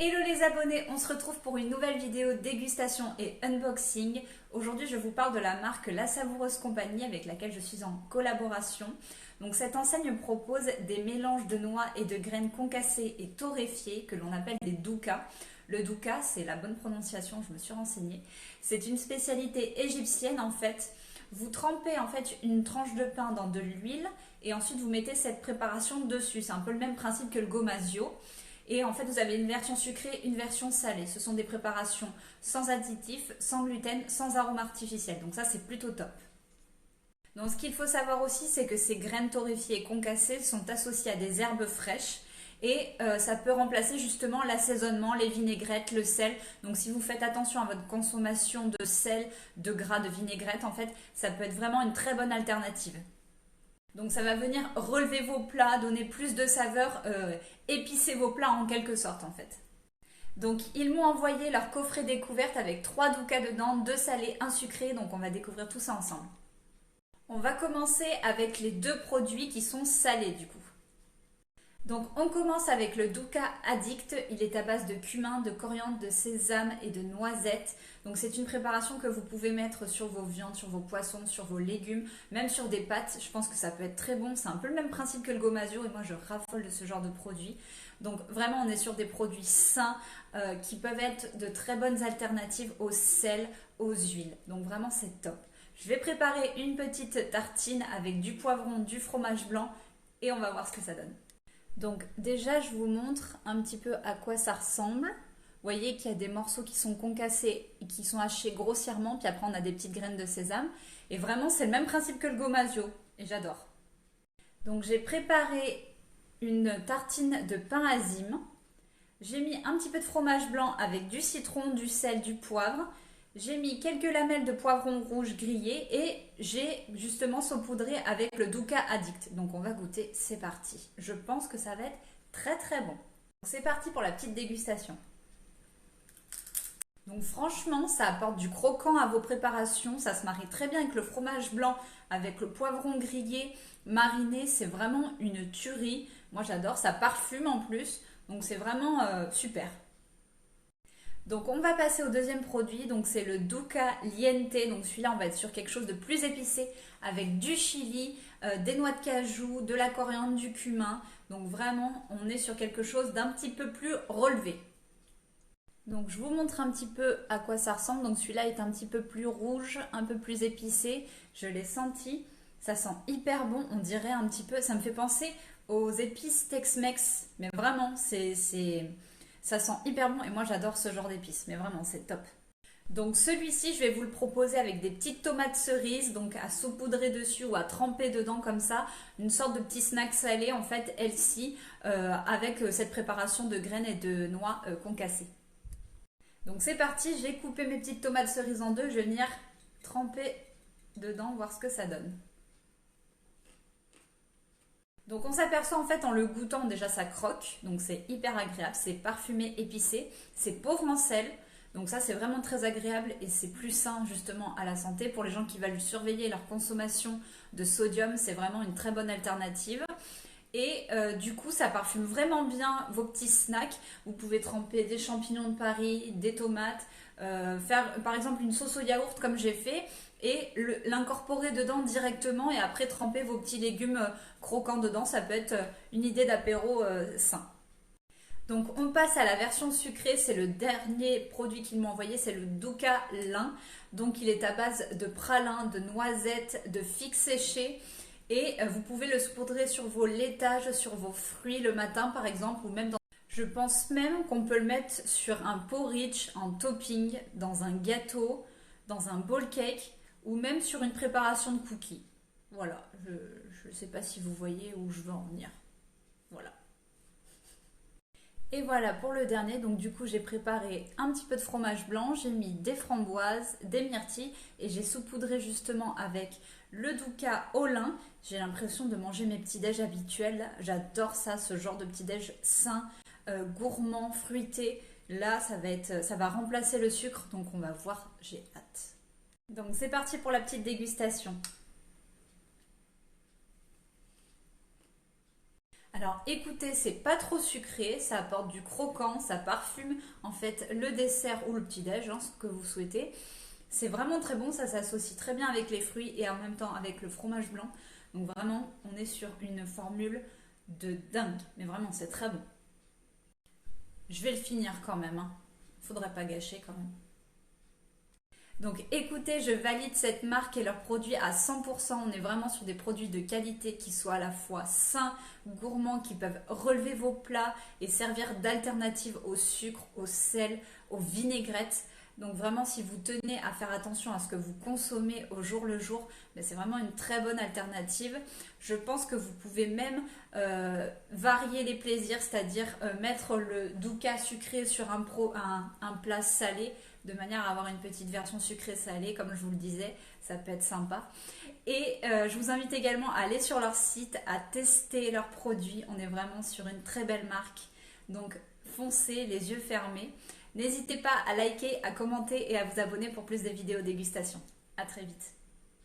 Hello les abonnés, on se retrouve pour une nouvelle vidéo dégustation et unboxing. Aujourd'hui je vous parle de la marque La Savoureuse Compagnie avec laquelle je suis en collaboration. Donc cette enseigne propose des mélanges de noix et de graines concassées et torréfiées que l'on appelle des doukas. Le douka, c'est la bonne prononciation, je me suis renseignée. C'est une spécialité égyptienne en fait. Vous trempez en fait une tranche de pain dans de l'huile et ensuite vous mettez cette préparation dessus. C'est un peu le même principe que le gomasio. Et en fait, vous avez une version sucrée, une version salée. Ce sont des préparations sans additifs, sans gluten, sans arôme artificiel. Donc ça, c'est plutôt top. Donc ce qu'il faut savoir aussi, c'est que ces graines torréfiées et concassées sont associées à des herbes fraîches. Et ça peut remplacer justement l'assaisonnement, les vinaigrettes, le sel. Donc si vous faites attention à votre consommation de sel, de gras, de vinaigrette, en fait, ça peut être vraiment une très bonne alternative. Donc ça va venir relever vos plats, donner plus de saveur, épicer vos plats en quelque sorte en fait. Donc ils m'ont envoyé leur coffret découverte avec 3 doukas dedans, 2 salés, 1 sucré, donc on va découvrir tout ça ensemble. On va commencer avec les 2 produits qui sont salés du coup. Donc on commence avec le douka addict, il est à base de cumin, de coriandre, de sésame et de noisettes. Donc c'est une préparation que vous pouvez mettre sur vos viandes, sur vos poissons, sur vos légumes, même sur des pâtes. Je pense que ça peut être très bon, c'est un peu le même principe que le gomasio et moi je raffole de ce genre de produits. Donc vraiment on est sur des produits sains qui peuvent être de très bonnes alternatives au sel, aux huiles. Donc vraiment c'est top. Je vais préparer une petite tartine avec du poivron, du fromage blanc et on va voir ce que ça donne. Donc déjà je vous montre un petit peu à quoi ça ressemble. Vous voyez qu'il y a des morceaux qui sont concassés et qui sont hachés grossièrement, puis après on a des petites graines de sésame. Et vraiment c'est le même principe que le gomasio et j'adore. Donc j'ai préparé une tartine de pain azime. J'ai mis un petit peu de fromage blanc avec du citron, du sel, du poivre. J'ai mis quelques lamelles de poivron rouge grillé et j'ai justement saupoudré avec le douka addict. Donc on va goûter, c'est parti. Je pense que ça va être très très bon. C'est parti pour la petite dégustation. Donc franchement, ça apporte du croquant à vos préparations. Ça se marie très bien avec le fromage blanc, avec le poivron grillé, mariné. C'est vraiment une tuerie. Moi j'adore, ça parfume en plus. Donc c'est vraiment super. Donc on va passer au deuxième produit, donc c'est le douka liente, donc celui-là on va être sur quelque chose de plus épicé avec du chili, des noix de cajou, de la coriandre, du cumin, donc vraiment on est sur quelque chose d'un petit peu plus relevé. Donc je vous montre un petit peu à quoi ça ressemble, donc celui-là est un petit peu plus rouge, un peu plus épicé, je l'ai senti, ça sent hyper bon, on dirait un petit peu, ça me fait penser aux épices Tex-Mex, mais vraiment ça sent hyper bon et moi j'adore ce genre d'épices, mais vraiment c'est top. Donc celui-ci je vais vous le proposer avec des petites tomates cerises, donc à saupoudrer dessus ou à tremper dedans comme ça, une sorte de petit snack salé en fait healthy avec cette préparation de graines et de noix concassées. Donc c'est parti, j'ai coupé mes petites tomates cerises en deux, je vais venir tremper dedans, voir ce que ça donne. Donc on s'aperçoit en fait en le goûtant déjà ça croque, donc c'est hyper agréable, c'est parfumé, épicé, c'est pauvre en sel, donc ça c'est vraiment très agréable et c'est plus sain justement à la santé. Pour les gens qui veulent surveiller leur consommation de sodium, c'est vraiment une très bonne alternative. Et du coup ça parfume vraiment bien vos petits snacks. Vous pouvez tremper des champignons de Paris, des tomates, faire par exemple une sauce au yaourt comme j'ai fait et l'incorporer dedans directement et après tremper vos petits légumes croquants dedans. Ça peut être une idée d'apéro sain. Donc on passe à la version sucrée, c'est le dernier produit qu'ils m'ont envoyé, c'est le douka lin. Donc il est à base de pralin, de noisettes, de figues séchées. Et vous pouvez le saupoudrer sur vos laitages, sur vos fruits le matin par exemple, ou même dans... Je pense même qu'on peut le mettre sur un porridge en topping, dans un gâteau, dans un bowl cake, ou même sur une préparation de cookies. Voilà, je ne sais pas si vous voyez où je veux en venir. Voilà. Et voilà pour le dernier, donc du coup j'ai préparé un petit peu de fromage blanc, j'ai mis des framboises, des myrtilles et j'ai saupoudré justement avec le douka au lin. J'ai l'impression de manger mes petits déj habituels, j'adore ça, ce genre de petit déj sain, gourmand, fruité. Là ça va remplacer le sucre, donc on va voir, j'ai hâte. Donc c'est parti pour la petite dégustation. Alors écoutez, c'est pas trop sucré, ça apporte du croquant, ça parfume en fait le dessert ou le petit-déj, hein, ce que vous souhaitez. C'est vraiment très bon, ça s'associe très bien avec les fruits et en même temps avec le fromage blanc. Donc vraiment, on est sur une formule de dingue, mais vraiment c'est très bon. Je vais le finir quand même, hein. Faudrait pas gâcher quand même. Donc écoutez, je valide cette marque et leurs produits à 100%. On est vraiment sur des produits de qualité qui soient à la fois sains, gourmands, qui peuvent relever vos plats et servir d'alternative au sucre, au sel, aux vinaigrettes. Donc vraiment, si vous tenez à faire attention à ce que vous consommez au jour le jour, ben, c'est vraiment une très bonne alternative. Je pense que vous pouvez même varier les plaisirs, c'est-à-dire mettre le douka sucré sur un plat salé de manière à avoir une petite version sucrée-salée, comme je vous le disais, ça peut être sympa. Et je vous invite également à aller sur leur site, à tester leurs produits. On est vraiment sur une très belle marque. Donc foncez les yeux fermés. N'hésitez pas à liker, à commenter et à vous abonner pour plus de vidéos dégustation. À très vite.